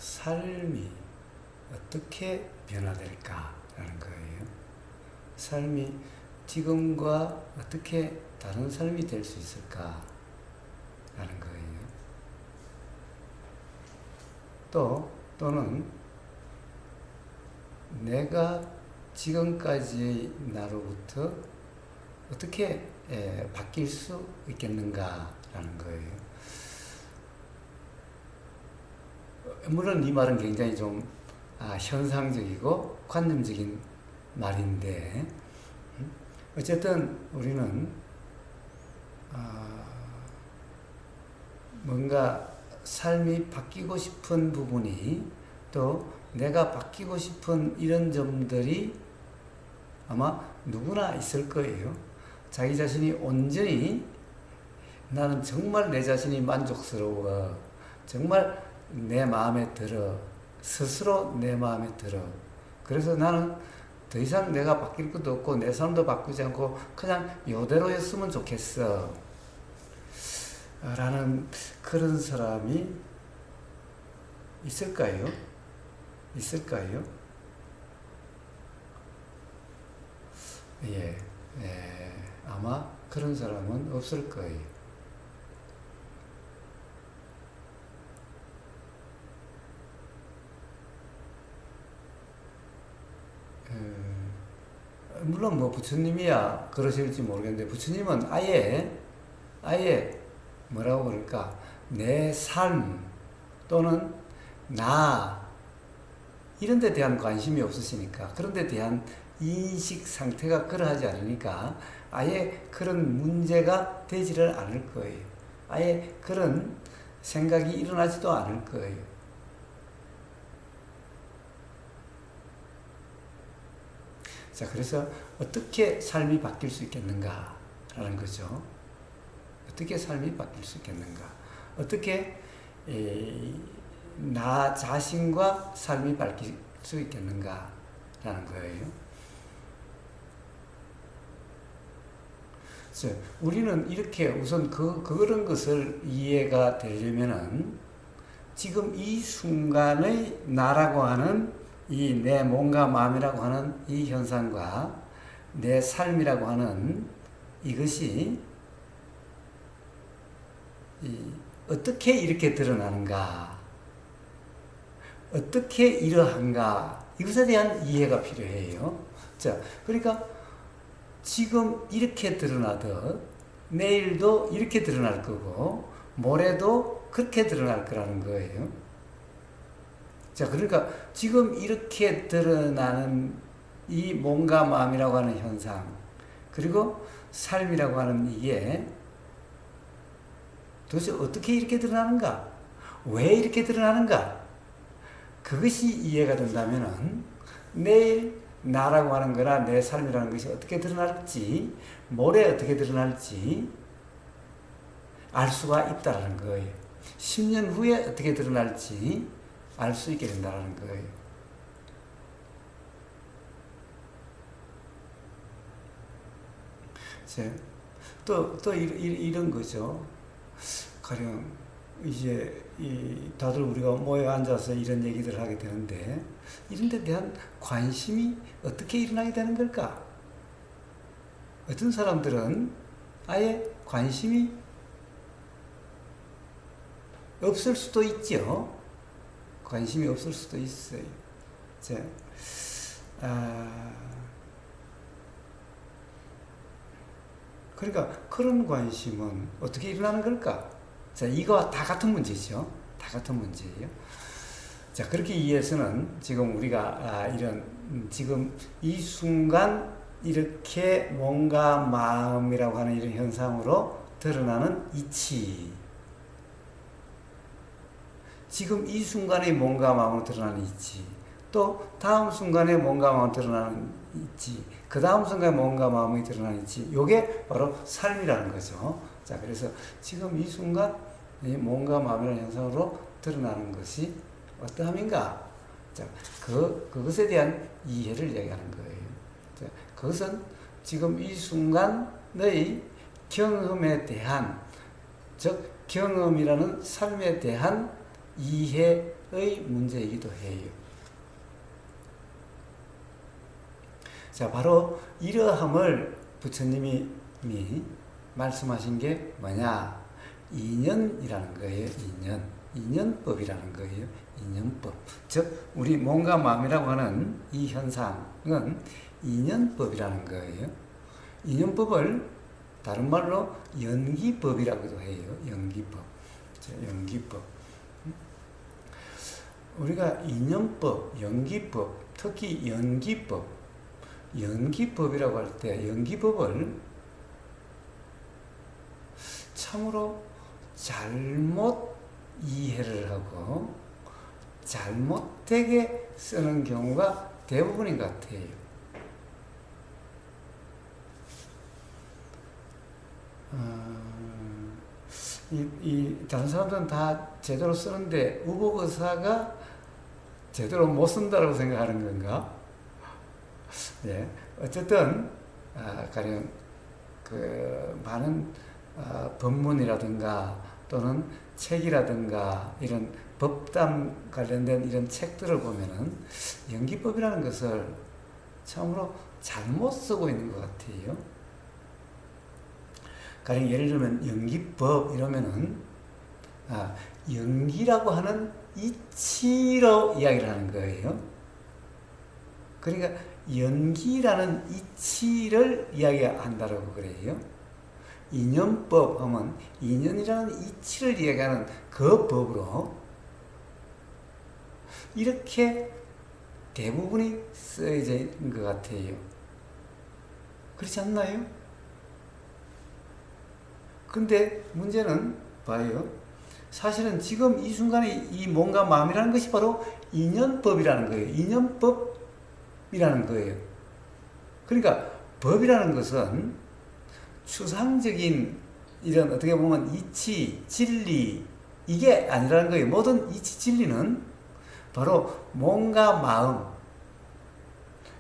삶이 어떻게 변화될까라는 거예요. 삶이 지금과 어떻게 다른 삶이 될 수 있을까라는 거예요. 또는 내가 지금까지의 나로부터 어떻게 바뀔 수 있겠는가라는 거예요. 물론 이 말은 굉장히 좀 현상적이고 관념적인 말인데, 어쨌든 우리는 뭔가 삶이 바뀌고 싶은 부분이, 또 내가 바뀌고 싶은 이런 점들이 아마 누구나 있을 거예요. 자기 자신이 온전히 나는 정말 내 자신이 만족스러워, 정말 내 마음에 들어, 스스로 내 마음에 들어, 그래서 나는 더 이상 내가 바뀔 것도 없고 내 삶도 바꾸지 않고 그냥 이대로였으면 좋겠어 라는 그런 사람이 있을까요? 예, 아마 그런 사람은 없을 거예요. 물론 뭐 부처님이야 그러실지 모르겠는데, 부처님은 아예 뭐라고 그럴까, 내 삶 또는 나 이런 데 대한 관심이 없으시니까, 그런 데 대한 인식 상태가 그러하지 않으니까 아예 그런 문제가 되지를 않을 거예요. 아예 그런 생각이 일어나지도 않을 거예요. 자, 그래서 어떻게 삶이 바뀔 수 있겠는가라는 거죠. 어떻게 삶이 바뀔 수 있겠는가? 어떻게 나 자신과 삶이 바뀔 수 있겠는가라는 거예요. 우리는 이렇게 우선 그런 것을 이해가 되려면은 지금 이 순간의 나라고 하는 이 내 몸과 마음이라고 하는 이 현상과 내 삶이라고 하는 이것이 어떻게 이렇게 드러나는가, 어떻게 이러한가, 이것에 대한 이해가 필요해요. 자, 그러니까 지금 이렇게 드러나듯 내일도 이렇게 드러날 거고 모레도 그렇게 드러날 거라는 거예요. 자, 그러니까 지금 이렇게 드러나는 이 몸과 마음이라고 하는 현상, 그리고 삶이라고 하는 이게 도대체 어떻게 이렇게 드러나는가? 왜 이렇게 드러나는가? 그것이 이해가 된다면은 내일 나라고 하는 거나 내 삶이라는 것이 어떻게 드러날지, 모레 어떻게 드러날지 알 수가 있다는 거예요. 10년 후에 어떻게 드러날지 알 수 있게 된다는 거예요. 또 이런 거죠. 가령 이제 다들 우리가 모여 앉아서 이런 얘기들을 하게 되는데, 이런 데 대한 관심이 어떻게 일어나게 되는 걸까? 어떤 사람들은 아예 관심이 없을 수도 있죠. 관심이 없을 수도 있어요. 그러니까 그런 관심은 어떻게 일어나는 걸까? 자, 이거와 다 같은 문제죠. 다 같은 문제예요. 자, 그렇게 이해해서는 지금 우리가 이런 지금 이 순간 이렇게 몸과 마음이라고 하는 이런 현상으로 드러나는 이치, 지금 이 순간에 몸과 마음으로 드러나는 이치, 또 다음 순간에 몸과 마음으로 드러나는 이치, 그 다음 순간에 몸과 마음이 드러나는 이치, 요게 바로 삶이라는 거죠. 자, 그래서 지금 이 순간 이 몸과 마음이라는 현상으로 드러나는 것이 어떠함인가? 자, 그것에 대한 이해를 얘기하는 거예요. 자, 그것은 지금 이 순간의 경험에 대한, 즉 경험이라는 삶에 대한 이해 문제이기도 해요. 자, 바로 이러함을 부처님이 말씀하신 게 뭐냐? 인연이라는 거예요. 인연법이라는 거예요. 인연법. 즉, 우리 몸과 마음이라고 하는 이 현상은 인연법이라는 거예요. 인연법을 다른 말로 연기법이라고도 해요. 연기법. 자, 연기법. 우리가 인연법, 연기법, 특히 연기법이라고 할 때 연기법을 참으로 잘못 이해를 하고 잘못되게 쓰는 경우가 대부분인 것 같아요. 다른 사람들은 다 제대로 쓰는데 우복의사가 제대로 못 쓴다고 생각하는 건가? 예, 어쨌든 가령 많은 법문이라든가 또는 책이라든가 이런 법담 관련된 이런 책들을 보면은 연기법이라는 것을 참으로 잘못 쓰고 있는 것 같아요. 가령 예를 들면 연기법 이러면은 연기라고 하는 이치로 이야기를 하는 거예요. 그러니까 연기라는 이치를 이야기한다라고 그래요. 인연법 하면 인연이라는 이치를 이야기하는 그 법으로 이렇게 대부분이 쓰여져 있는 것 같아요. 그렇지 않나요? 근데 문제는 봐요. 사실은 지금 이 순간에 이 몸과 마음이라는 것이 바로 인연법이라는 거예요. 인연법이라는 거예요. 그러니까 법이라는 것은 추상적인 이런 어떻게 보면 이치, 진리 이게 아니라는 거예요. 모든 이치, 진리는 바로 몸과 마음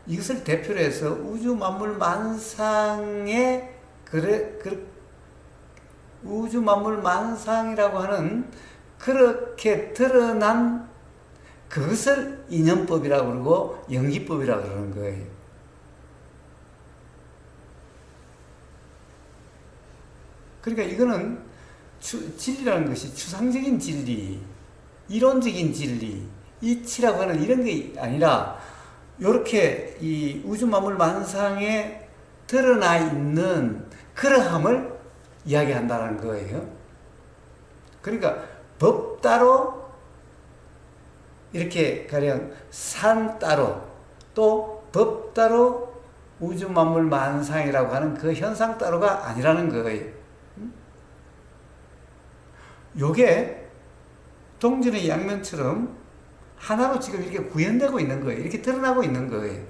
이것을 대표로 해서 우주 만물 만상의 우주 만물 만상이라고 하는 그렇게 드러난 그것을 인연법이라고 그러고 연기법이라고 그러는 거예요. 그러니까 이거는 진리라는 것이 추상적인 진리, 이론적인 진리, 이치라고 하는 이런 게 아니라 이렇게 이 우주 만물 만상에 드러나 있는 그러함을 이야기한다는 거예요. 그러니까 법 따로 이렇게 가령 산 따로 또 법 따로 우주 만물 만상이라고 하는 그 현상 따로가 아니라는 거예요. 요게 동전의 양면처럼 하나로 지금 이렇게 구현되고 있는 거예요. 이렇게 드러나고 있는 거예요.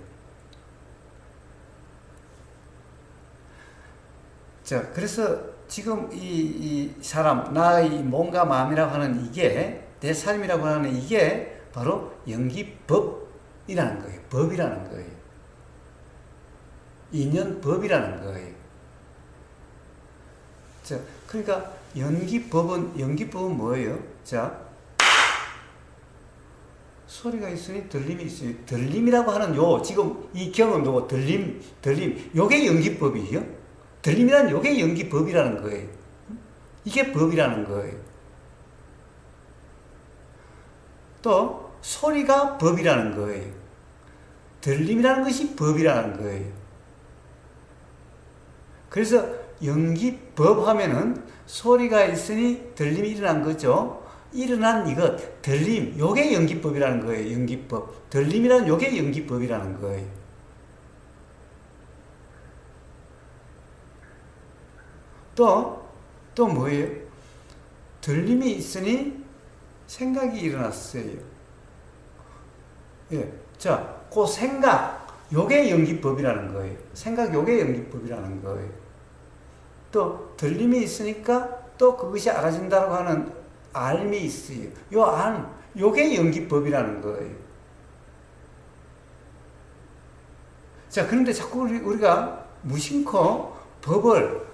자, 그래서 지금 이 사람, 나의 몸과 마음이라고 하는 이게, 내 삶이라고 하는 이게 바로 연기법이라는 거예요. 법이라는 거예요. 인연법이라는 거예요. 자, 그러니까 연기법은 뭐예요? 자, 소리가 있으니 들림이 있어요. 들림이라고 하는 지금 이 경험, 들림, 요게 연기법이에요. 들림이란 요게 연기법이라는 거예요. 이게 법이라는 거예요. 또, 소리가 법이라는 거예요. 들림이라는 것이 법이라는 거예요. 그래서 연기법 하면은 소리가 있으니 들림이 일어난 거죠. 일어난 이것, 들림, 요게 연기법이라는 거예요. 연기법. 들림이란 요게 연기법이라는 거예요. 또 뭐예요? 들림이 있으니 생각이 일어났어요. 예. 자, 그 생각, 요게 연기법이라는 거예요. 생각, 요게 연기법이라는 거예요. 또, 들림이 있으니까 또 그것이 알아진다고 하는 알미 있어요. 요게 연기법이라는 거예요. 자, 그런데 자꾸 우리가 무심코 법을,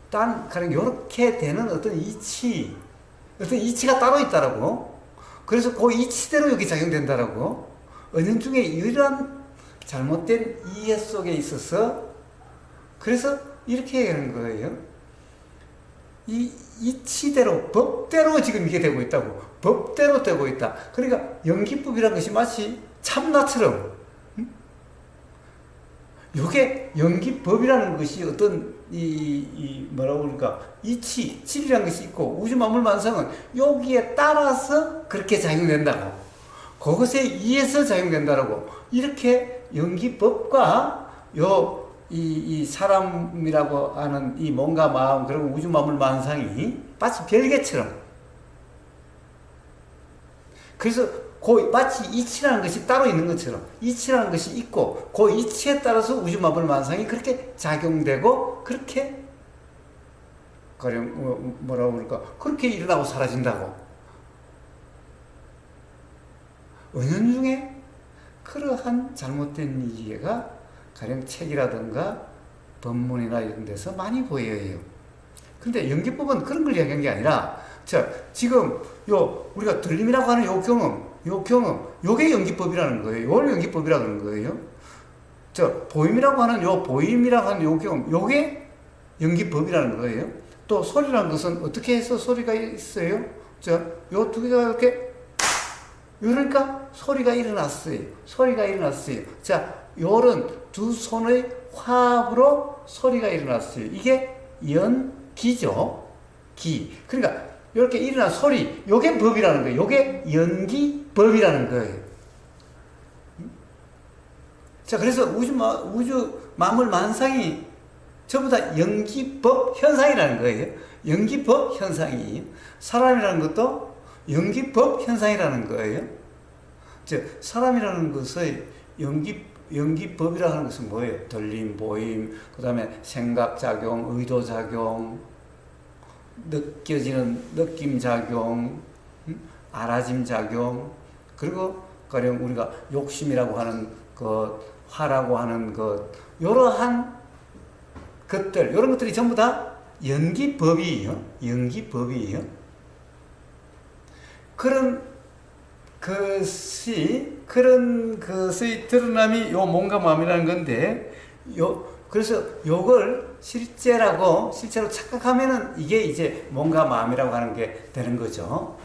가령 요렇게 되는 어떤 이치가 따로 있다라고, 그래서 그 이치대로 여기 작용된다라고. 은연중에 이러한 잘못된 이해 속에 있어서 그래서 이렇게 얘기하는 거예요. 이 이치대로 법대로 지금 이게 되고 있다고. 법대로 되고 있다. 그러니까 연기법이라는 것이 마치 참나처럼 요게 연기법이라는 것이 어떤 뭐라고 그럴까 이치, 질이라는 것이 있고 우주만물만상은 여기에 따라서 그렇게 작용된다고. 그것에 의해서 작용된다라고. 이렇게 연기법과 이 사람이라고 하는 이 몸과 마음 그리고 우주만물만상이 마치 별개처럼. 그래서 마치 이치라는 것이 따로 있는 것처럼 이치라는 것이 있고 그 이치에 따라서 우주만물만상이 그렇게 작용되고 그렇게 가령 뭐라고 그럴까 그렇게 일어나고 사라진다고. 은연중에 그러한 잘못된 이해가 가령 책이라든가 법문이나 이런 데서 많이 보여요. 근데 연기법은 그런 걸 이야기한 게 아니라 지금 우리가 들림이라고 하는 요 경험, 요게 연기법이라는 거예요. 요걸 연기법이라고 하는 거예요. 보임이라고 하는 보임이라고 하는 요 경험, 요게 연기법이라는 거예요. 또 소리라는 것은 어떻게 해서 소리가 있어요? 요 두 개가 이렇게 그러니까 소리가 일어났어요. 요런 두 손의 화합으로 소리가 일어났어요. 이게 연기죠. 기. 그러니까 이렇게 일어난 소리, 요게 법이라는 거예요. 요게 연기법이라는 거예요. 그래서 우주 만물 만상이 전부 다 연기법 현상이라는 거예요. 연기법 현상이에요. 사람이라는 것도 연기법 현상이라는 거예요. 사람이라는 것의 연기법이라고 하는 것은 뭐예요? 들림, 보임, 그 다음에 생각작용, 의도작용, 느껴지는 느낌작용, 알아짐작용, 그리고 가령 우리가 욕심이라고 하는 것, 화라고 하는 것, 이러한 것들, 이런 것들이 전부 다 연기법이에요. 그런 것의 드러남이 요 몸과 마음이라는 건데, 그래서 요걸 실제로 착각하면은 이게 이제 몸과 마음이라고 하는 게 되는 거죠.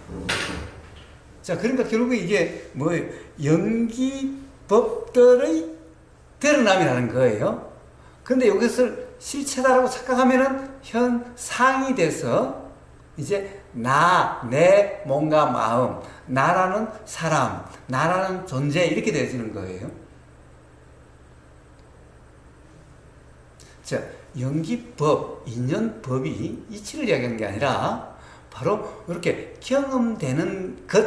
그러니까 결국 이게 뭐예요? 연기법들의 드러남이라는 거예요. 그런데 이것을 실체다라고 착각하면은 현상이 돼서 이제 내 몸과 마음, 나라는 사람, 나라는 존재 이렇게 되어지는 거예요. 연기법, 인연법이 이치를 이야기하는 게 아니라 바로 이렇게 경험되는 것.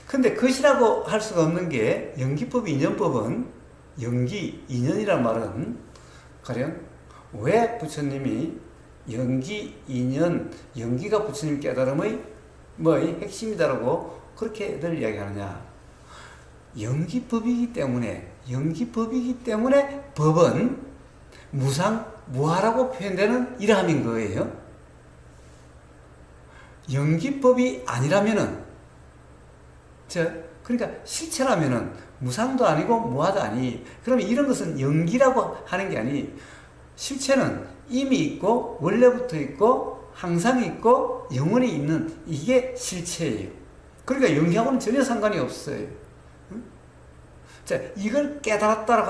근데 것이라고 할 수가 없는 게 연기법, 인연법은 연기, 인연이란 말은 가령 왜 부처님이 연기, 인연, 연기가 부처님 깨달음의 핵심이다라고 그렇게들 이야기하느냐. 연기법이기 때문에 법은 무하라고 표현되는 이러함인 거예요. 연기법이 아니라면은, 그러니까 실체라면은 무상도 아니고 무하도 아니. 그러면 이런 것은 연기라고 하는 게 아니. 실체는 이미 있고 원래부터 있고 항상 있고 영원히 있는 이게 실체예요. 그러니까 연기하고는 전혀 상관이 없어요. 이걸 깨달았다고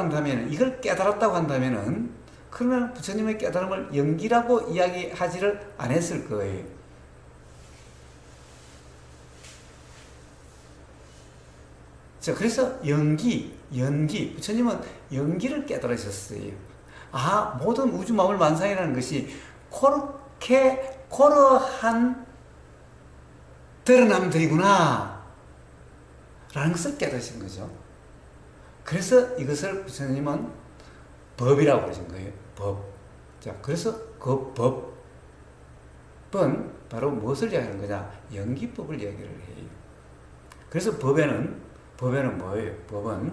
한다면은 그러면 부처님의 깨달음을 연기라고 이야기하지를 안 했을 거예요. 그래서 연기 부처님은 연기를 깨달으셨어요. 모든 우주 만물 만상이라는 것이 그러한 드러남들이구나 라는 것을 깨달으신 거죠. 그래서 이것을 부처님은 법이라고 그러신 거예요. 법. 그래서 그 법은 바로 무엇을 이야기하는 거냐? 연기법을 이야기를 해요. 그래서 법에는 뭐예요? 법은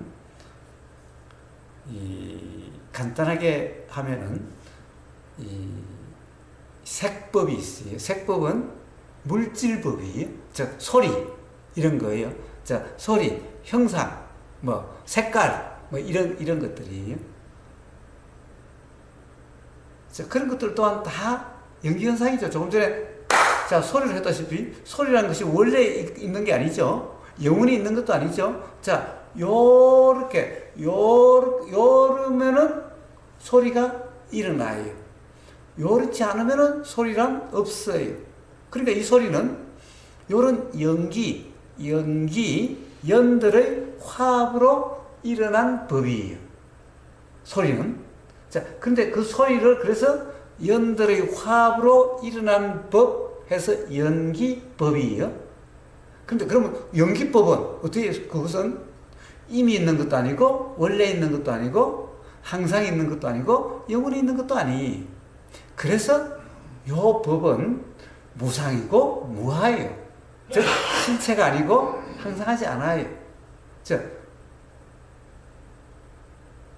간단하게 하면은 색법이 있어요. 색법은 물질법이에요. 즉 소리, 이런 거예요. 자, 소리, 형상, 뭐 색깔, 뭐 이런 것들이에요. 자, 그런 것들 또한 다 연기 현상이죠. 조금 전에 자, 소리를 했다시피 소리라는 것이 원래 있는 게 아니죠. 영원히 있는 것도 아니죠. 자, 요러면은 소리가 일어나요. 요렇지 않으면은 소리란 없어요. 그러니까 이 소리는 요런 연들의 화합으로 일어난 법이에요. 소리는. 자, 근데 그 소리를 그래서 연들의 화합으로 일어난 법 해서 연기법이에요. 근데 그러면 연기법은 어떻게, 그것은 이미 있는 것도 아니고 원래 있는 것도 아니고 항상 있는 것도 아니고 영원히 있는 것도 아니. 그래서 요 법은 무상이고 무하예요. 즉 실체가 아니고 항상하지 않아요. 자,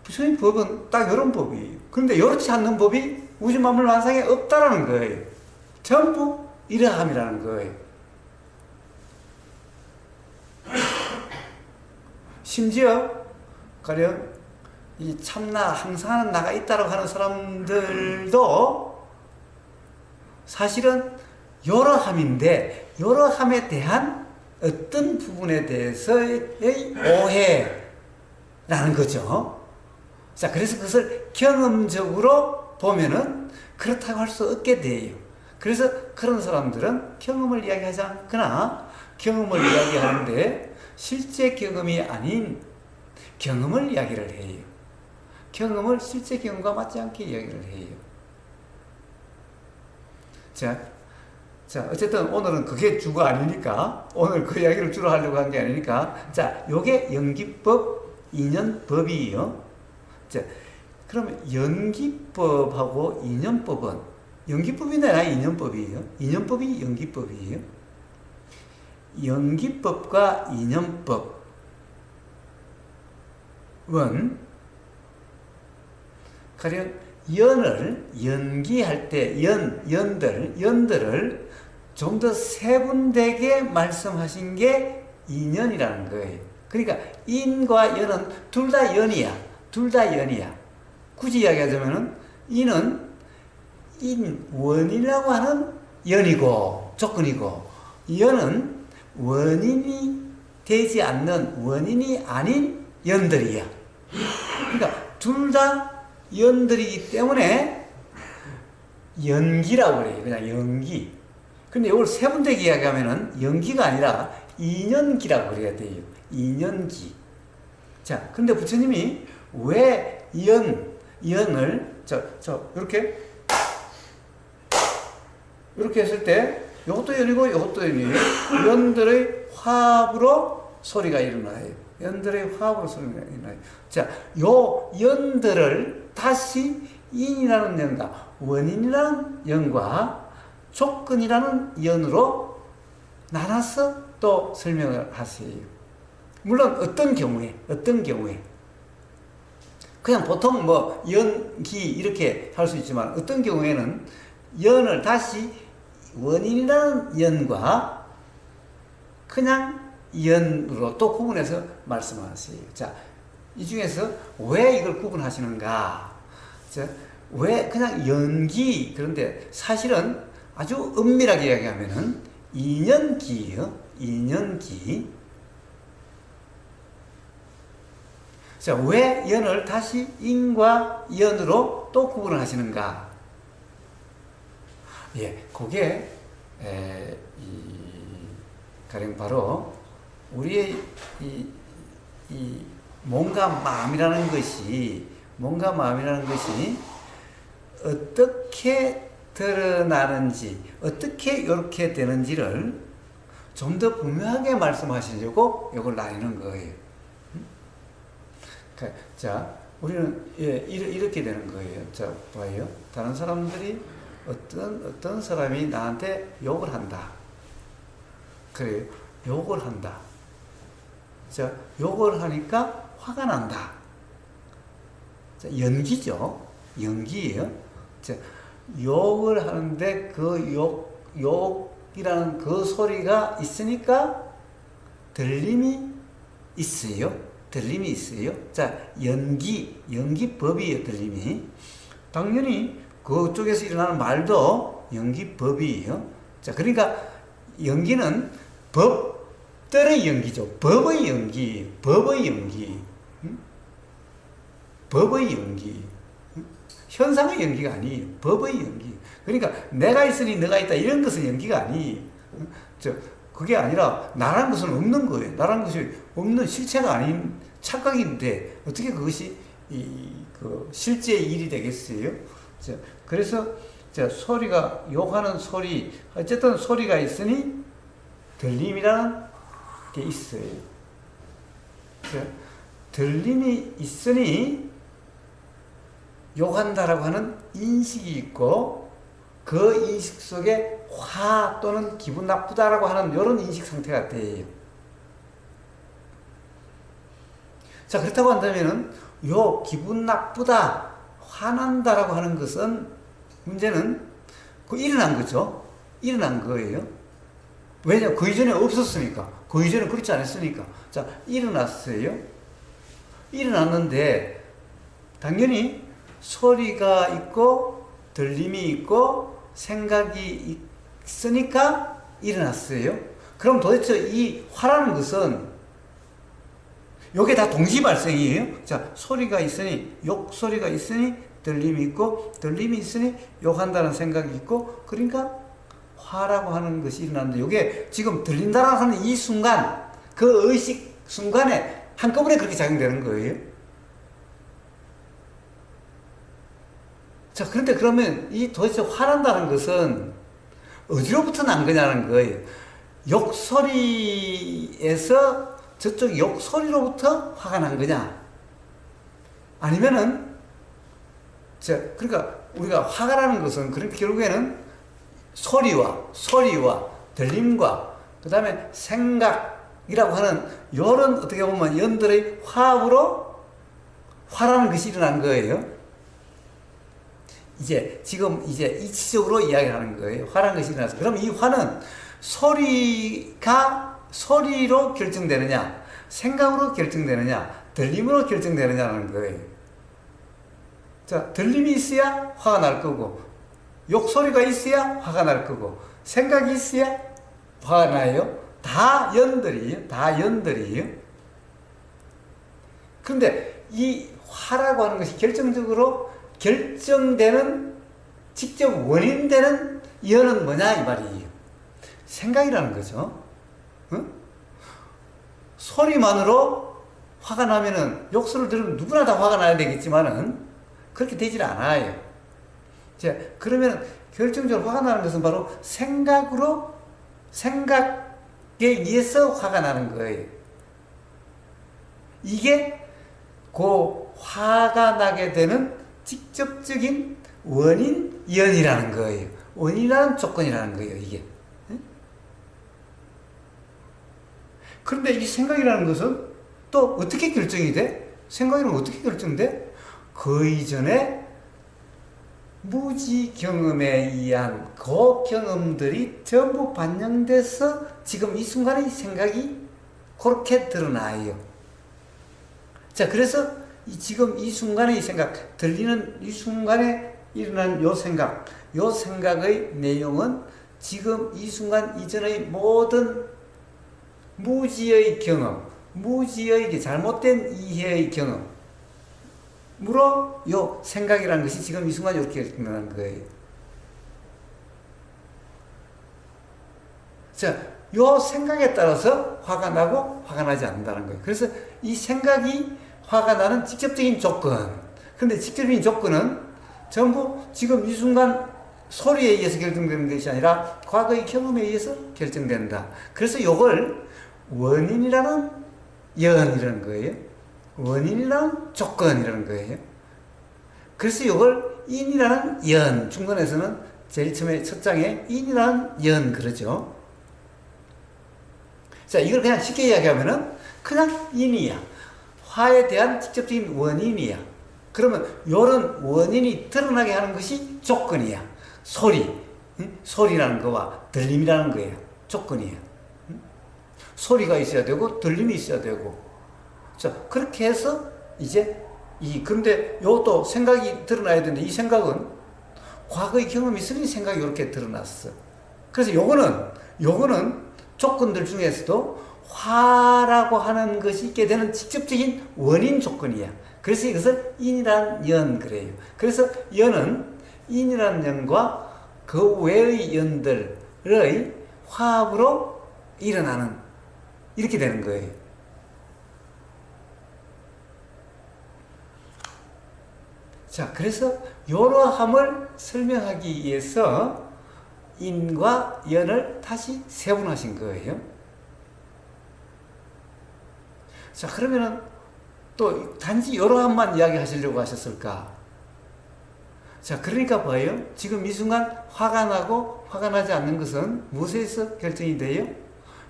부처님 법은 딱 이런 법이에요. 그런데 이렇지 않는 법이 우주 만물 만상에 없다라는 거예요. 전부 이러함이라는 거예요. 심지어 가령 이 참나 항상하는 나가 있다라고 하는 사람들도 사실은 여러함인데 여러함에 대한 어떤 부분에 대해서의 오해라는 거죠. 자, 그래서 그것을 경험적으로 보면은 그렇다고 할 수 없게 돼요. 그래서 그런 사람들은 경험을 이야기하지 않거나 경험을 이야기하는데 실제 경험이 아닌 경험을 이야기를 해요. 경험을 실제 경험과 맞지 않게 이야기를 해요. 자, 어쨌든 오늘은 그게 주가 아니니까, 오늘 그 이야기를 주로 하려고 한 게 아니니까, 자, 요게 연기법, 인연법이에요. 자, 그러면 연기법하고 인연법은, 연기법이나 인연법이에요. 인연법이 연기법이에요. 연기법과 인연법은 가령 연을 연기할 때 연들을 좀 더 세분되게 말씀하신 게 인연이라는 거예요. 그러니까 인과 연은 둘 다 연이야. 둘 다 연이야. 굳이 이야기하자면은 인은 원인이라고 하는 연이고 조건이고, 연은 원인이 되지 않는 원인이 아닌 연들이야. 그러니까 둘 다 연들이기 때문에 연기라고 그래요. 그냥 연기. 근데 이걸 세분되게 이야기하면은 연기가 아니라 인연기라고 그래야 돼요. 인연기. 자, 근데 부처님이 왜 연을 이렇게 했을 때 이것도 연이고 이것도 연이에요. 연들의 화합으로 소리가 일어나요. 연들의 화합으로 소리가 일어나요. 자, 요 연들을 다시 인이라는 연과 원인이라는 연과 조건이라는 연으로 나눠서 또 설명을 하세요. 물론 어떤 경우에 그냥 보통 뭐 연기 이렇게 할 수 있지만 어떤 경우에는 연을 다시 원인이라는 연과 그냥 연으로 또 구분해서 말씀하세요. 자, 이 중에서 왜 이걸 구분하시는가? 자, 왜 그냥 연기, 그런데 사실은 아주 엄밀하게 이야기하면은 인연기예요. 인연기. 자, 왜 연을 다시 인과 연으로 또 구분을 하시는가? 예, 그게 가령 바로 우리의 이 몸과 마음이라는 것이 어떻게 드러나는지, 어떻게 이렇게 되는지를 좀 더 분명하게 말씀하시려고 이걸 나누는 거예요. 자, 우리는 이렇게 되는 거예요. 자, 봐요. 다른 사람들이 어떤 사람이 나한테 욕을 한다. 그래요. 욕을 한다. 자, 욕을 하니까 화가 난다. 자, 연기죠. 연기예요. 자, 욕을 하는데 그 욕이라는 그 소리가 있으니까 들림이 있어요. 들림이 있어요. 자, 연기법이에요, 들림이. 당연히 그쪽에서 일어나는 말도 연기법이에요. 자, 그러니까 연기는 법들의 연기죠. 법의 연기, 법의 연기, 법의 연기. 현상의 연기가 아니에요. 법의 연기. 그러니까 내가 있으니 너가 있다 이런 것은 연기가 아니에요. 그게 아니라 나라는 것은 없는 거예요. 나라는 것이 없는 실체가 아닌 착각인데 어떻게 그것이 그 실제의 일이 되겠어요? 그래서 소리가 욕하는 소리 어쨌든 소리가 있으니 들림이라는 게 있어요. 들림이 있으니 욕한다라고 하는 인식이 있고 그 인식 속에 화 또는 기분 나쁘다라고 하는 이런 인식 상태가 돼요. 자, 그렇다고 한다면은 요 기분 나쁘다, 화난다라고 하는 것은 문제는 그 일어난 거죠. 일어난 거예요. 왜냐? 그 이전에 없었으니까. 그 이전에 그렇지 않았으니까. 자, 일어났어요. 일어났는데 당연히 소리가 있고 들림이 있고 생각이 있으니까 일어났어요. 그럼 도대체 이 화라는 것은 요게 다 동시 발생이에요. 자, 소리가 있으니 욕소리가 있으니 들림이 있고 들림이 있으니 욕한다는 생각이 있고 그러니까 화라고 하는 것이 일어났는데 요게 지금 들린다라고 하는 이 순간 그 의식 순간에 한꺼번에 그렇게 작용되는 거예요. 자, 그런데 그러면 이 도대체 화난다는 것은 어디로부터 난 거냐는 거예요. 욕소리에서 저쪽 욕소리로부터 화가 난 거냐? 아니면은, 그러니까 우리가 화가 나는 것은 그러니까 결국에는 소리와 들림과 그 다음에 생각이라고 하는 요런 어떻게 보면 연들의 화합으로 화라는 것이 일어난 거예요. 지금 이치적으로 이야기하는 거예요. 화라는 것이 일어나서. 그럼 이 화는 소리로 결정되느냐, 생각으로 결정되느냐, 들림으로 결정되느냐는 거예요. 자, 들림이 있어야 화가 날 거고, 욕소리가 있어야 화가 날 거고, 생각이 있어야 화가 나요. 다 연들이에요. 그런데 이 화라고 하는 것이 결정적으로 결정되는, 직접 원인되는 이유는 뭐냐 이 말이에요. 생각이라는 거죠. 응? 소리만으로 화가 나면은 욕설을 들으면 누구나 다 화가 나야 되겠지만은 그렇게 되질 않아요. 그러면 결정적으로 화가 나는 것은 바로 생각에 의해서 화가 나는 거예요. 이게 그 화가 나게 되는 직접적인 원인이라는 거예요. 원인이라는 조건이라는 거예요, 이게. 그런데 이 생각이라는 것은 또 어떻게 결정이 돼? 생각이라는 어떻게 결정돼? 그 이전에 무지 경험에 의한 그 경험들이 전부 반영돼서 지금 이 순간의 생각이 그렇게 드러나요. 자, 그래서 지금 이 순간의 생각, 들리는 이 순간에 일어난 요 생각의 내용은 지금 이 순간 이전의 모든 무지의 경험, 무지의 잘못된 이해의 경험으로 요 생각이라는 것이 지금 이 순간 이렇게 일어난 거예요. 자, 요 생각에 따라서 화가 나고 화가 나지 않는다는 거예요. 그래서 이 생각이 화가 나는 직접적인 조건. 근데 직접적인 조건은 전부 지금 이 순간 소리에 의해서 결정되는 것이 아니라 과거의 경험에 의해서 결정된다. 그래서 이걸 원인이라는 연이라는 거예요. 원인이라는 조건이라는 거예요. 그래서 이걸 인이라는 연, 중간에서는 제일 처음에 첫 장에 인이라는 연 그러죠. 자, 이걸 그냥 쉽게 이야기하면은 그냥 인이야. 화에 대한 직접적인 원인이야. 그러면 이런 원인이 드러나게 하는 것이 조건이야. 소리라는 거와 들림이라는 거야. 조건이야. 소리가 있어야 되고 들림이 있어야 되고. 자, 그렇게 해서 이제 그런데 요것도 생각이 드러나야 되는데 이 생각은 과거의 경험이 있으니 생각이 이렇게 드러났어. 그래서 요거는 조건들 중에서도 화라고 하는 것이 있게 되는 직접적인 원인 조건이야. 그래서 이것을 인이란 연 그래요. 그래서 연은 인이란 연과 그 외의 연들의 화합으로 일어나는 이렇게 되는 거예요. 자, 그래서 요러함을 설명하기 위해서 인과 연을 다시 세분하신 거예요. 자, 그러면은 또 단지 요러함만 이야기하시려고 하셨을까? 자, 그러니까 봐요. 지금 이 순간 화가 나고 화가 나지 않는 것은 무엇에서 결정이 돼요?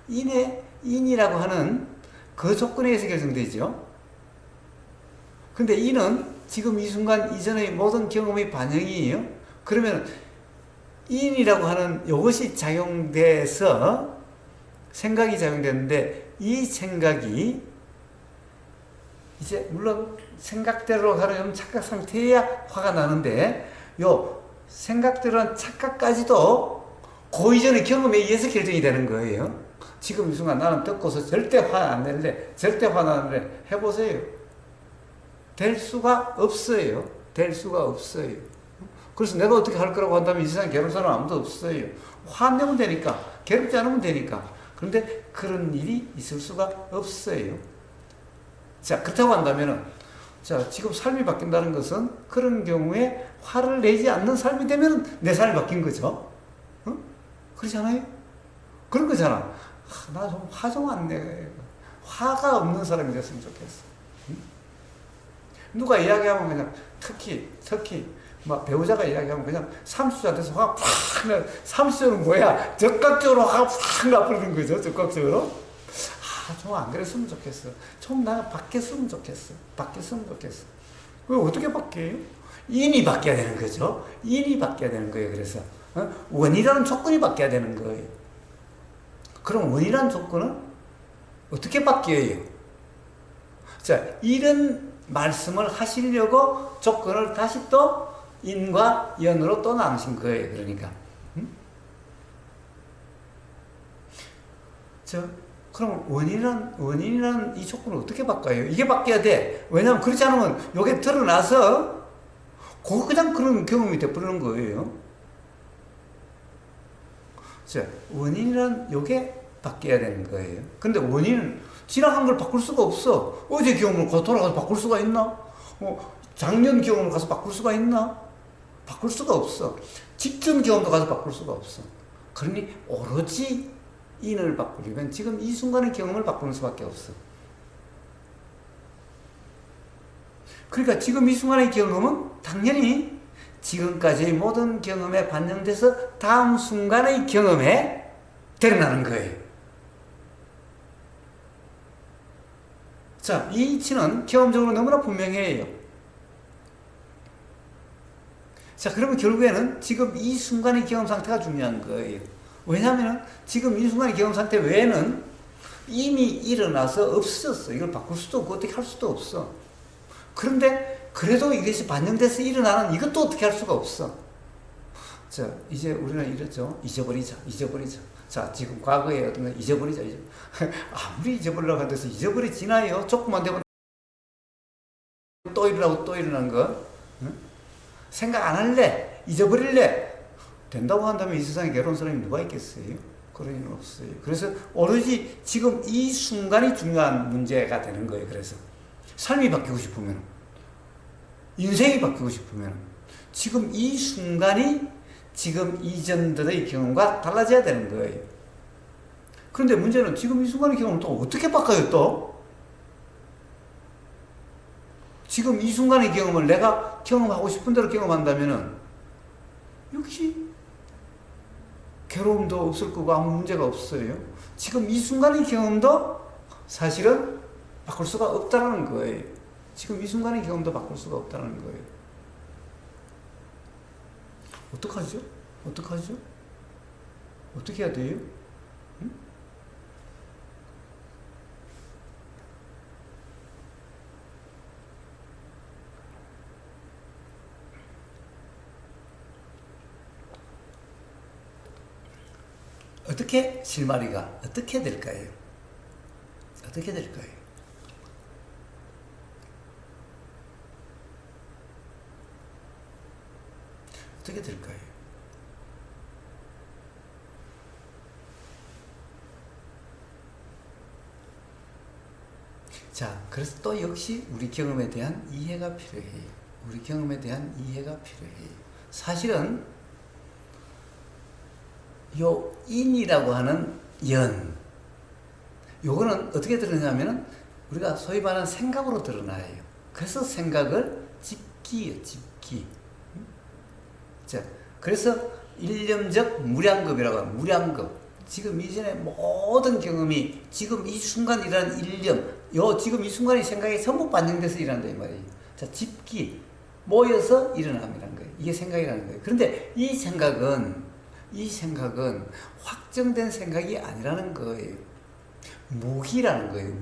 인이라고 하는 그 조건에 의해서 결정되죠. 근데 인은 지금 이 순간 이전의 모든 경험의 반영이에요. 그러면 인이라고 하는 이것이 작용돼서 생각이 작용되는데 이 생각이 이제 물론 생각대로 하려면 착각 상태여야 화가 나는데 요 생각대로한 착각까지도 그 이전의 경험에 의해서 결정이 되는 거예요. 지금 이 순간 나는 듣고서 절대 화 안 낼래, 절대 화 나는데 해보세요. 될 수가 없어요. 될 수가 없어요. 그래서 내가 어떻게 할 거라고 한다면 이 세상에 괴로운 사람 아무도 없어요. 화 안 내면 되니까, 괴롭지 않으면 되니까. 그런데 그런 일이 있을 수가 없어요. 자, 그렇다고 한다면은, 자, 지금 삶이 바뀐다는 것은 그런 경우에 화를 내지 않는 삶이 되면 내 삶이 바뀐 거죠. 어? 그렇지 않아요? 그런 거잖아. 나 좀 화 좀 안 내. 화가 없는 사람이 됐으면 좋겠어. 응? 누가 이야기하면 그냥 특히 막 배우자가 이야기하면 그냥 30초 돼서 화가 팍 나. 30초는 뭐야? 적극적으로 화가 팍 나버리는 거죠. 적극적으로. 좀 안 그랬으면 좋겠어. 좀 나 바뀌었으면 좋겠어. 바뀌었으면 좋겠어. 왜 어떻게 바뀌어요? 인이 바뀌어야 되는 거죠. 인이 바뀌어야 되는 거예요. 그래서 원이라는 조건이 바뀌어야 되는 거예요. 그럼 원이라는 조건은 어떻게 바뀌어요? 자, 이런 말씀을 하시려고 조건을 다시 또 인과 연으로 또 나누신 거예요. 그러니까. 그럼 원인이란 이 조건을 어떻게 바꿔요? 이게 바뀌어야 돼. 왜냐하면 그렇지 않으면 이게 드러나서 그냥 그런 경험이 돼버리는 거예요. 자, 원인이란 이게 바뀌어야 되는 거예요. 근데 원인은 지나간 걸 바꿀 수가 없어. 어제 경험을 돌아가서 바꿀 수가 있나? 작년 경험을 가서 바꿀 수가 있나? 바꿀 수가 없어. 직전 경험도 가서 바꿀 수가 없어. 그러니 오로지 인을 바꾸려면 지금 이 순간의 경험을 바꾸는 수밖에 없어. 그러니까 지금 이 순간의 경험은 당연히 지금까지의 모든 경험에 반영돼서 다음 순간의 경험에 드러나는 거예요. 자, 이 이치는 경험적으로 너무나 분명해요. 자, 그러면 결국에는 지금 이 순간의 경험 상태가 중요한 거예요. 왜냐하면 지금 이 순간의 경험 상태 외에는 이미 일어나서 없어졌어. 이걸 바꿀 수도 없고 어떻게 할 수도 없어. 그런데 그래도 이것이 반영돼서 일어나는 이것도 어떻게 할 수가 없어. 자, 이제 우리는 이랬죠. 잊어버리자. 자, 지금 과거에 어떤 거 잊어버리자. 아무리 잊어버리려고 한다서 잊어버리지나요? 조금만 되면 또 일어나고 또 일어나는 거. 응? 생각 안 할래? 잊어버릴래? 된다고 한다면 이 세상에 괴로운 사람이 누가 있겠어요? 그런 일은 없어요. 그래서 오로지 지금 이 순간이 중요한 문제가 되는 거예요. 그래서 삶이 바뀌고 싶으면, 인생이 바뀌고 싶으면 지금 이 순간이 지금 이전들의 경험과 달라져야 되는 거예요. 그런데 문제는 지금 이 순간의 경험을 또 어떻게 바꿔요 또? 지금 이 순간의 경험을 내가 경험하고 싶은 대로 경험한다면은 역시 괴로움도 없을 거고 아무 문제가 없어요. 지금 이 순간의 경험도 사실은 바꿀 수가 없다는 거예요. 지금 이 순간의 경험도 바꿀 수가 없다는 거예요. 어떡하죠? 어떻게 해야 돼요? 응? 어떻게 실마리가 어떻게 될까요? 어떻게 될까요? 어떻게 될까요? 자, 그래서 또 역시 우리 경험에 대한 이해가 필요해요. 우리 경험에 대한 이해가 필요해요. 사실은 요 인이라고 하는 연, 요거는 어떻게 드러나냐면은 우리가 소위 말하는 생각으로 드러나요. 그래서 생각을 집기예요, 집기. 자, 그래서 일념적 무량겁이라고 합니다. 무량겁. 지금 이전에 모든 경험이 지금 이 순간 일어나는 일념, 지금 이 순간의 생각이 전부 반영돼서 일어난다 이 말이에요. 자, 집기 모여서 일어납니다는 거예요. 이게 생각이라는 거예요. 그런데 이 생각은 확정된 생각이 아니라는 거예요. 무기라는 거예요.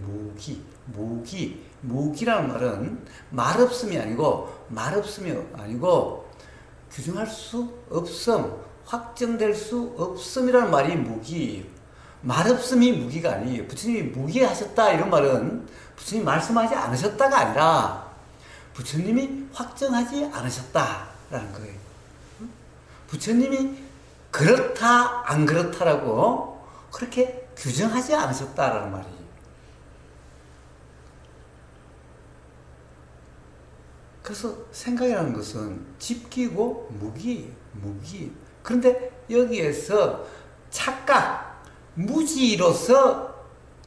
무기라는 말은 말없음이 아니고 규정할 수 없음, 확정될 수 없음이라는 말이 무기예요. 말없음이 무기가 아니에요. 부처님이 무기하셨다 이런 말은 부처님이 말씀하지 않으셨다가 아니라 부처님이 확정하지 않으셨다라는 거예요. 부처님이 그렇다 안 그렇다라고 그렇게 규정하지 않으셨다라는 말이에요. 그래서 생각이라는 것은 집기고 무기. 그런데 여기에서 착각, 무지로서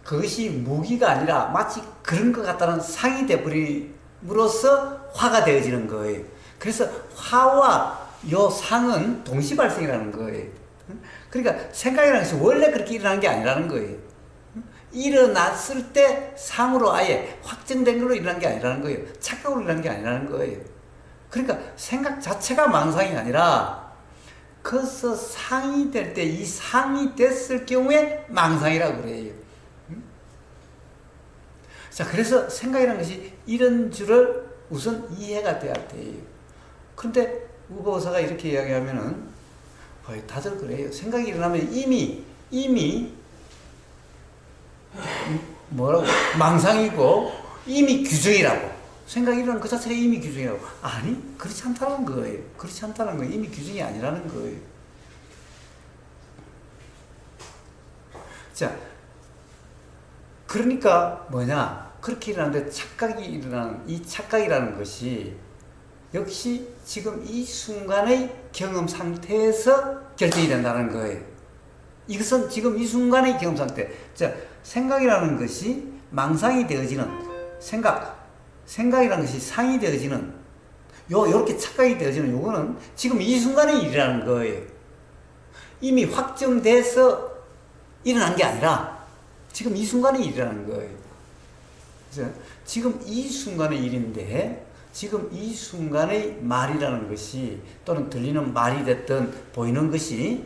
그것이 무기가 아니라 마치 그런 것 같다는 상이 되어버림으로써 화가 되어지는 거예요. 그래서 화와 요 상은 동시 발생이라는 거예요. 그러니까 생각이라는 것이 원래 그렇게 일어나는 게 아니라는 거예요. 일어났을 때 상으로 아예 확정된 걸로 일어나는 게 아니라는 거예요. 착각으로 일어나는 게 아니라는 거예요. 그러니까 생각 자체가 망상이 아니라 그래서 상이 될 때 이 상이 됐을 경우에 망상이라고 그래요. 자, 그래서 생각이라는 것이 이런 줄을 우선 이해가 돼야 돼요. 그런데 우보사가 이렇게 이야기하면은 다들 그래요. 생각이 일어나면 이미 뭐라고 망상이고 이미 규정이라고. 생각이 일어나는 그 자체가 이미 규정이라고. 아니, 그렇지 않다는 거예요. 그렇지 않다는 거예요. 이미 규정이 아니라는 거예요. 자, 그러니까 뭐냐? 그렇게 일어나는데 착각이 일어나는 이 착각이라는 것이 역시 지금 이 순간의 경험 상태에서 결정이 된다는 거예요. 이것은 지금 이 순간의 경험 상태. 자, 생각이라는 것이 망상이 되어지는 생각이라는 것이 상이 되어지는 요렇게 착각이 되어지는 요거는 지금 이 순간의 일이라는 거예요. 이미 확정돼서 일어난 게 아니라 지금 이 순간의 일이라는 거예요. 그래서 지금 이 순간의 일인데 지금 이 순간의 말이라는 것이 또는 들리는 말이 됐든 보이는 것이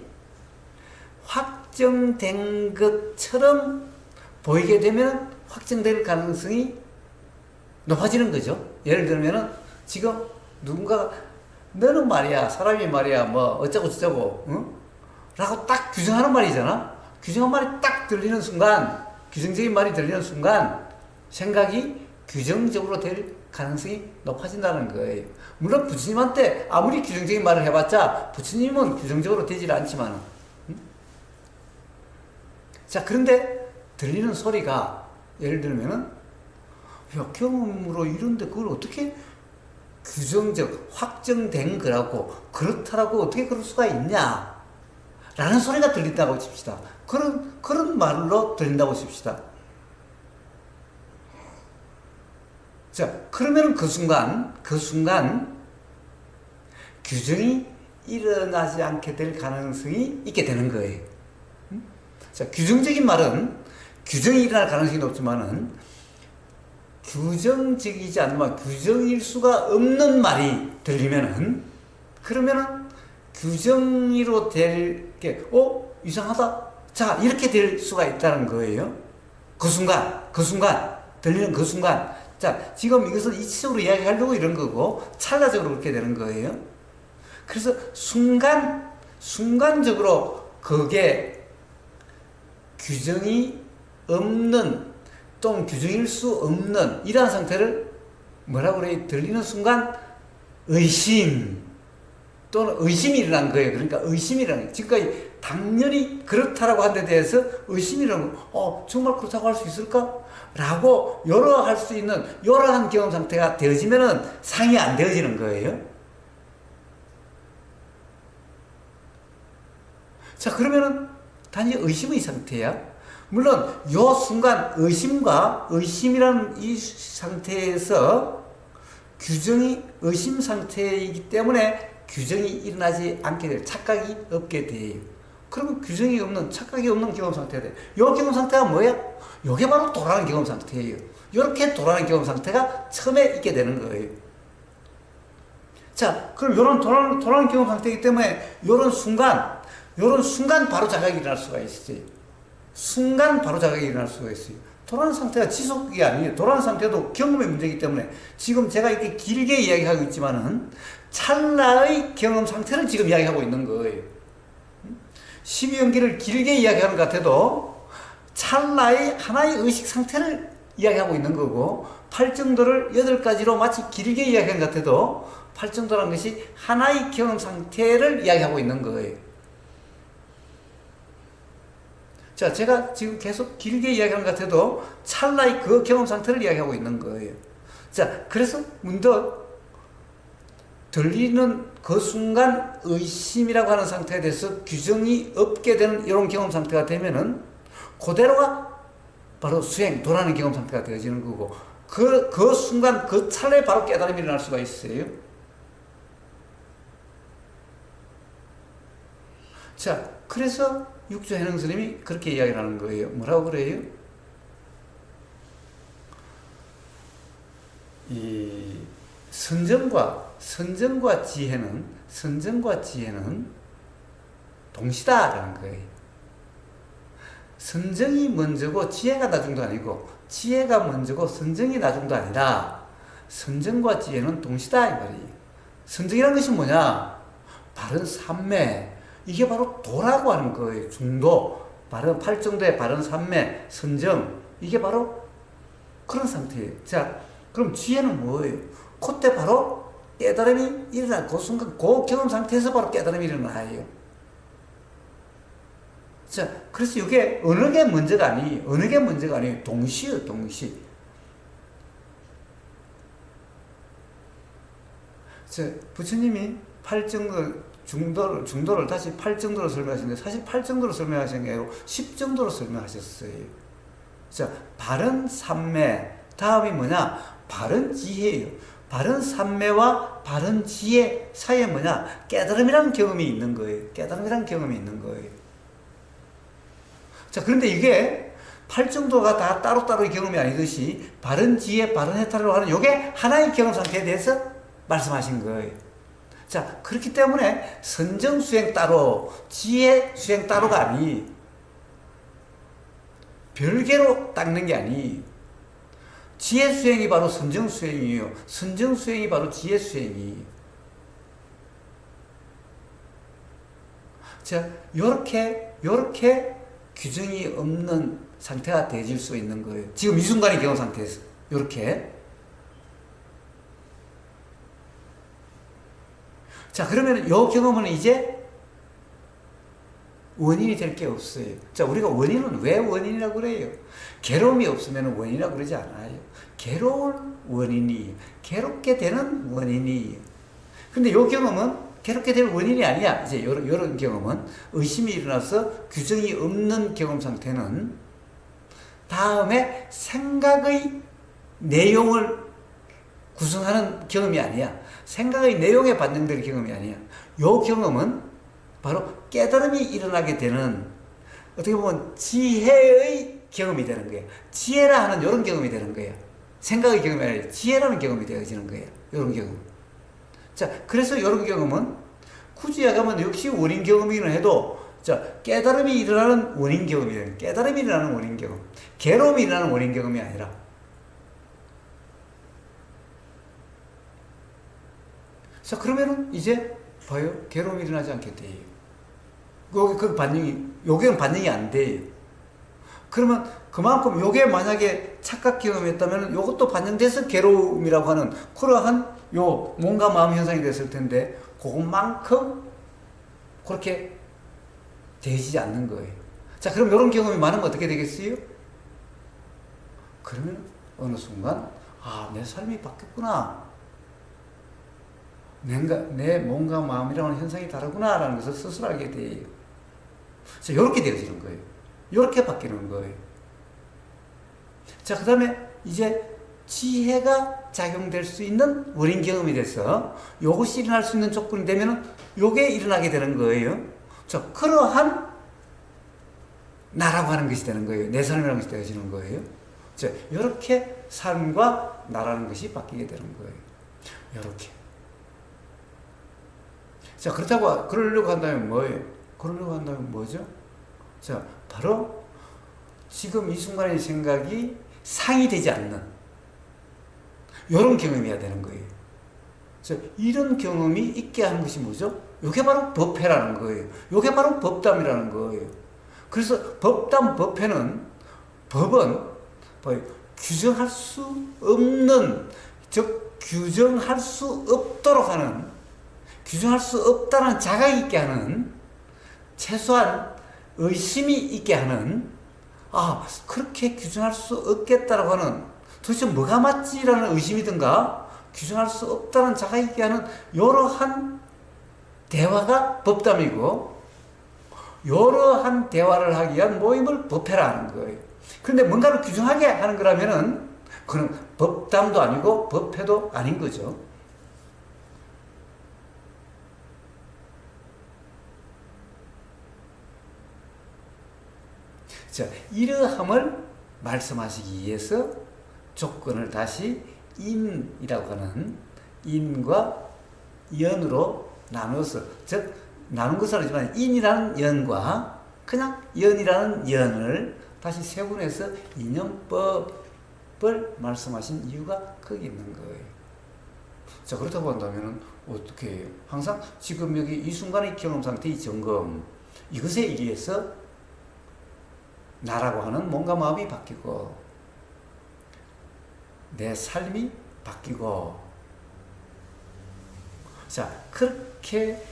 확정된 것처럼 보이게 되면 확정될 가능성이 높아지는 거죠. 예를 들면은 지금 누군가 너는 말이야, 사람이 말이야, 뭐 어쩌고 저쩌고, 응? 라고 딱 규정하는 말이잖아. 규정한 말이 딱 들리는 순간, 규정적인 말이 들리는 순간 생각이 규정적으로 될 가능성이 높아진다는 거예요. 물론 부처님한테 아무리 규정적인 말을 해봤자 부처님은 규정적으로 되질 않지만, 응? 자, 그런데 들리는 소리가 예를 들면은 야, 경험으로 이런데 그걸 어떻게 규정적, 확정된 거라고, 그렇다라고 어떻게 그럴 수가 있냐? 라는 소리가 들린다고 칩시다. 그런 말로 들린다고 칩시다. 자, 그러면 그 순간, 규정이 일어나지 않게 될 가능성이 있게 되는 거예요. 자, 규정적인 말은 규정이 일어날 가능성이 높지만은 규정적이지 않으면 규정일 수가 없는 말이 들리면은 그러면은 규정으로 될 게 이상하다. 자, 이렇게 될 수가 있다는 거예요. 그 순간 들리는 그 순간. 자, 지금 이것을 이치적으로 이야기하려고 이런 거고 찰나적으로 그렇게 되는 거예요. 그래서 순간적으로 그게 규정이 없는 또는 규정일 수 없는 이러한 상태를 뭐라고 그래요? 들리는 순간 의심 또는 의심이 일어난 거예요. 그러니까 의심이라는 거예요. 지금까지 당연히 그렇다라고 한 데 대해서 의심이라는 거, 정말 그렇다고 할 수 있을까? 라고 여러 할 수 있는 여러한 경험 상태가 되어지면은 상이 안 되어지는 거예요. 자, 그러면은 단지 의심의 상태야. 물론 요 순간 의심이라는 이 상태에서 규정이 의심 상태이기 때문에 규정이 일어나지 않게 돼요. 착각이 없게 돼요. 그러면 규정이 없는, 착각이 없는 경험 상태가 돼요. 이 경험 상태가 뭐예요? 이게 바로 돌아가는 경험 상태예요. 이렇게 돌아가는 경험 상태가 처음에 있게 되는 거예요. 자, 그럼 이런 돌아가는 경험 상태이기 때문에 이런 순간 바로 자각이 일어날 수가 있어요. 순간 바로 자각이 일어날 수가 있어요. 돌아가는 상태가 지속이 아니에요. 돌아가는 상태도 경험의 문제이기 때문에 지금 제가 이렇게 길게 이야기하고 있지만은 찰나의 경험 상태를 지금 이야기하고 있는 거예요. 12연기를 길게 이야기하는 것 같아도 찰나의 하나의 의식 상태를 이야기하고 있는 거고, 팔정도를 8가지로 마치 길게 이야기하는 것 같아도 팔정도라는 것이 하나의 경험 상태를 이야기하고 있는 거예요. 자, 제가 지금 계속 길게 이야기하는 것 같아도 찰나의 그 경험 상태를 이야기하고 있는 거예요. 자, 그래서 문득 들리는 그 순간 의심이라고 하는 상태에 대해서 규정이 없게 되는 이런 경험 상태가 되면은 그대로가 바로 수행, 돌아가는 경험 상태가 되어지는 거고, 그 순간, 그 찰나에 바로 깨달음이 일어날 수가 있어요. 자, 그래서 육조 해능 스님이 그렇게 이야기를 하는 거예요. 뭐라고 그래요? 이 선정과 지혜는 동시다라는 거예요. 선정이 먼저고 지혜가 나중도 아니고, 지혜가 먼저고 선정이 나중도 아니라 선정과 지혜는 동시다 이 말이에요. 선정이라는 것이 뭐냐? 바른 삼매, 이게 바로 도라고 하는 거예요. 중도, 바른 팔정도의 바른 삼매, 선정, 이게 바로 그런 상태예요. 자, 그럼 지혜는 뭐예요? 그때 바로 깨달음이 일어나, 그 순간, 그 경험 상태에서 바로 깨달음이 일어나요. 자, 그래서 이게 어느 게 문제가 아니에요. 동시예요, 동시. 자, 부처님이 중도를 다시 8정도로 설명하시는데, 사실 8정도로 설명하신 게 아니고 10정도로 설명하셨어요. 자, 바른 삼매, 다음이 뭐냐? 바른 지혜예요. 바른 삼매와 바른 지혜 사이에 뭐냐? 깨달음이라는 경험이 있는 거예요. 깨달음이라는 경험이 있는 거예요. 자, 그런데 이게 8정도가 다 따로따로의 경험이 아니듯이 바른 지혜, 바른 해탈이라고 하는 이게 하나의 경험 상태에 대해서 말씀하신 거예요. 자, 그렇기 때문에 선정 수행 따로, 지혜 수행 따로가 아니, 별개로 닦는 게 아니, 지혜 수행이 바로 선정 수행이에요. 선정 수행이 바로 지혜 수행이에요. 자, 요렇게 규정이 없는 상태가 되어질 수 있는 거예요. 지금 이 순간의 경험 상태에서 요렇게. 자, 그러면 요 경험은 이제 원인이 될 게 없어요. 자, 우리가 원인은 왜 원인이라고 그래요? 괴로움이 없으면 원인이라고 그러지 않아요. 괴로울 원인이, 괴롭게 되는 원인이. 근데 요 경험은 괴롭게 될 원인이 아니야. 이제 요런 경험은 의심이 일어나서 규정이 없는 경험 상태는 다음에 생각의 내용을 구성하는 경험이 아니야. 생각의 내용에 반영될 경험이 아니야. 요 경험은 바로 깨달음이 일어나게 되는, 어떻게 보면 지혜의 경험이 되는 거예요. 지혜라 하는 이런 경험이 되는 거예요. 생각의 경험이 아니라 지혜라는 경험이 되어지는 거예요. 이런 경험. 자, 그래서 이런 경험은 굳이 얘기하면 역시 원인 경험이긴 해도, 자, 깨달음이 일어나는 원인 경험이에요. 깨달음이 일어나는 원인 경험. 괴로움이 일어나는 원인 경험이 아니라. 자, 그러면은 이제 봐요. 괴로움이 일어나지 않게 돼요. 그 반응이, 여기는 반응이 안 돼요. 그러면 그만큼 요게 만약에 착각 경험이었다면 요것도 반영돼서 괴로움이라고 하는 그러한 요 몸과 마음 현상이 됐을 텐데 그것만큼 그렇게 되지 않는 거예요. 자, 그럼 이런 경험이 많으면 어떻게 되겠어요? 그러면 어느 순간 내 삶이 바뀌었구나. 내 몸과 마음이라는 현상이 다르구나 라는 것을 스스로 알게 돼요. 자, 이렇게 되어지는 거예요. 이렇게 바뀌는 거예요. 자, 그 다음에 이제 지혜가 작용될 수 있는 원인 경험이 돼서 이것이 일어날 수 있는 조건이 되면 이게 일어나게 되는 거예요. 자, 그러한 나라고 하는 것이 되는 거예요. 내 삶이라는 것이 되어지는 거예요. 자, 이렇게 삶과 나라는 것이 바뀌게 되는 거예요. 이렇게. 자, 그렇다고, 그러려고 한다면 뭐예요? 그러려고 한다면 뭐죠? 자, 바로 지금 이 순간의 생각이 상이되지 않는 이런 경험이어야 되는 거예요. 자, 이런 경험이 있게 하는 것이 뭐죠? 이게 바로 법회라는 거예요. 이게 바로 법담이라는 거예요. 그래서 법담, 법회는 법은 규정할 수 없는, 즉 규정할 수 없도록 하는, 규정할 수 없다는 자각이 있게 하는, 최소한 의심이 있게 하는, 그렇게 규정할 수 없겠다라고 하는, 도대체 뭐가 맞지라는 의심이든가 규정할 수 없다는 자각이 있게 하는 이러한 대화가 법담이고, 이러한 대화를 하기 위한 모임을 법회라는 거예요. 그런데 뭔가를 규정하게 하는 거라면은 그건 법담도 아니고 법회도 아닌 거죠. 자, 이러함을 말씀하시기 위해서 조건을 다시 인이라고 하는 인과 연으로 나눠서, 즉 나눈 것은 아니지만 인이라는 연과 그냥 연이라는 연을 다시 세분해서 인연법을 말씀하신 이유가 거기 있는 거예요. 자, 그렇다고 한다면 어떻게 해요? 항상 지금 여기 이 순간의 경험 상태의 점검, 이것에 의해서 나라고 하는 몸과 마음이 바뀌고 내 삶이 바뀌고, 자, 그렇게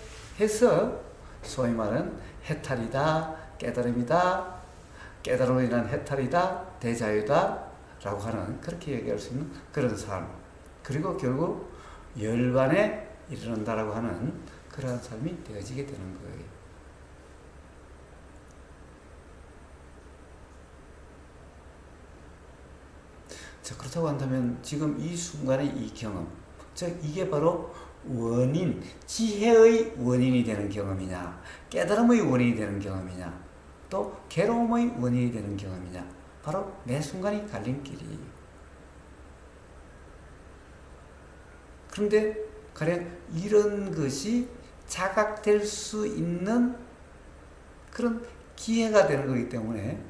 해서 소위 말하는 해탈이다, 깨달음이다, 깨달음으로 인한 해탈이다, 대자유다 라고 하는, 그렇게 얘기할 수 있는 그런 삶, 그리고 결국 열반에 이르는다라고 하는 그러한 삶이 되어지게 되는 거예요. 자, 그렇다고 한다면 지금 이 순간의 이 경험, 즉 이게 바로 원인, 지혜의 원인이 되는 경험이냐, 깨달음의 원인이 되는 경험이냐, 또 괴로움의 원인이 되는 경험이냐, 바로 매 순간이 갈림길이에요. 그런데 가령 이런 것이 자각될 수 있는 그런 기회가 되는 거기 때문에,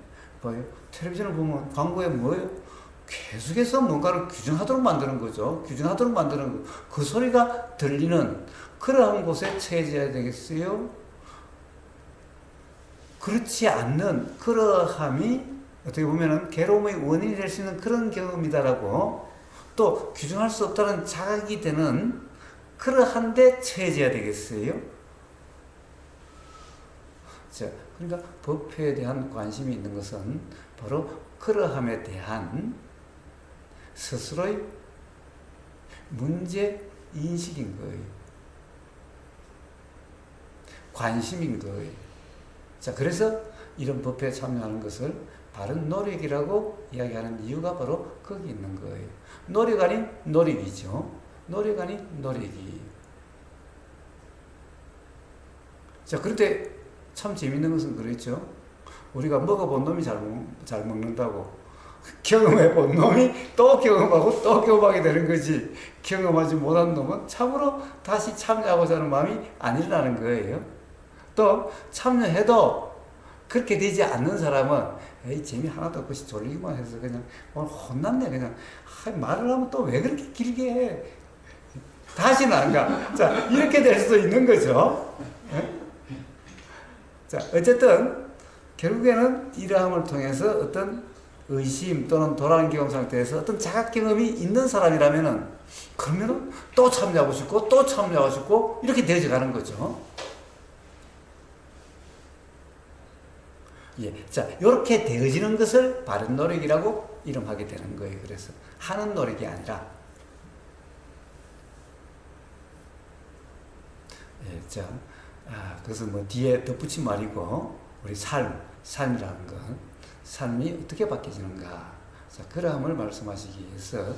뭐예요? 텔레비전을 보면 광고에 뭐예요? 계속해서 뭔가를 규정하도록 만드는 거죠. 규정하도록 만드는 거. 그 소리가 들리는 그러한 곳에 처해져야 되겠어요? 그렇지 않는 그러함이 어떻게 보면은 괴로움의 원인이 될 수 있는 그런 경험이다라고, 또 규정할 수 없다는 자각이 되는 그러한 데 처해져야 되겠어요? 자, 그러니까 법회에 대한 관심이 있는 것은 바로 그러함에 대한 스스로의 문제 인식인 거예요. 관심인 거예요. 자, 그래서 이런 법회에 참여하는 것을 바른 노력이라고 이야기하는 이유가 바로 거기 있는 거예요. 노력 아닌 노력이죠. 노력 아닌 노력이. 자, 그런데 참 재밌는 것은 그렇죠. 우리가 먹어본 놈이 잘 먹는다고. 경험해본 놈이 또 경험하고 또 경험하게 되는 거지, 경험하지 못한 놈은 참으로 다시 참여하고자 하는 마음이 안 일어나는 거예요. 또 참여해도 그렇게 되지 않는 사람은 에이, 재미 하나도 없이 졸리기만 해서 그냥 오늘 혼났네, 그냥 말을 하면 또 왜 그렇게 길게 해, 다시는 안 가. 자, 이렇게 될 수도 있는 거죠. 자, 어쨌든 결국에는 이러함을 통해서 어떤 의심 또는 돌아가는 경험 상태에서 어떤 자각 경험이 있는 사람이라면은 그러면은 또 참여하고 싶고 또 참여하고 싶고 이렇게 되어져 가는 거죠. 예. 자, 이렇게 되어지는 것을 바른 노력이라고 이름하게 되는 거예요. 그래서 하는 노력이 아니라. 예, 자, 그래서 뭐 뒤에 덧붙인 말이고, 우리 삶이라는 건 삶이 어떻게 바뀌어지는가. 자, 그러함을 말씀하시기 위해서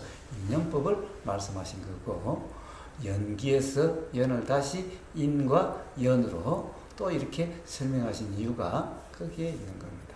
인연법을 말씀하신 거고, 연기에서 연을 다시 인과 연으로 또 이렇게 설명하신 이유가 거기에 있는 겁니다.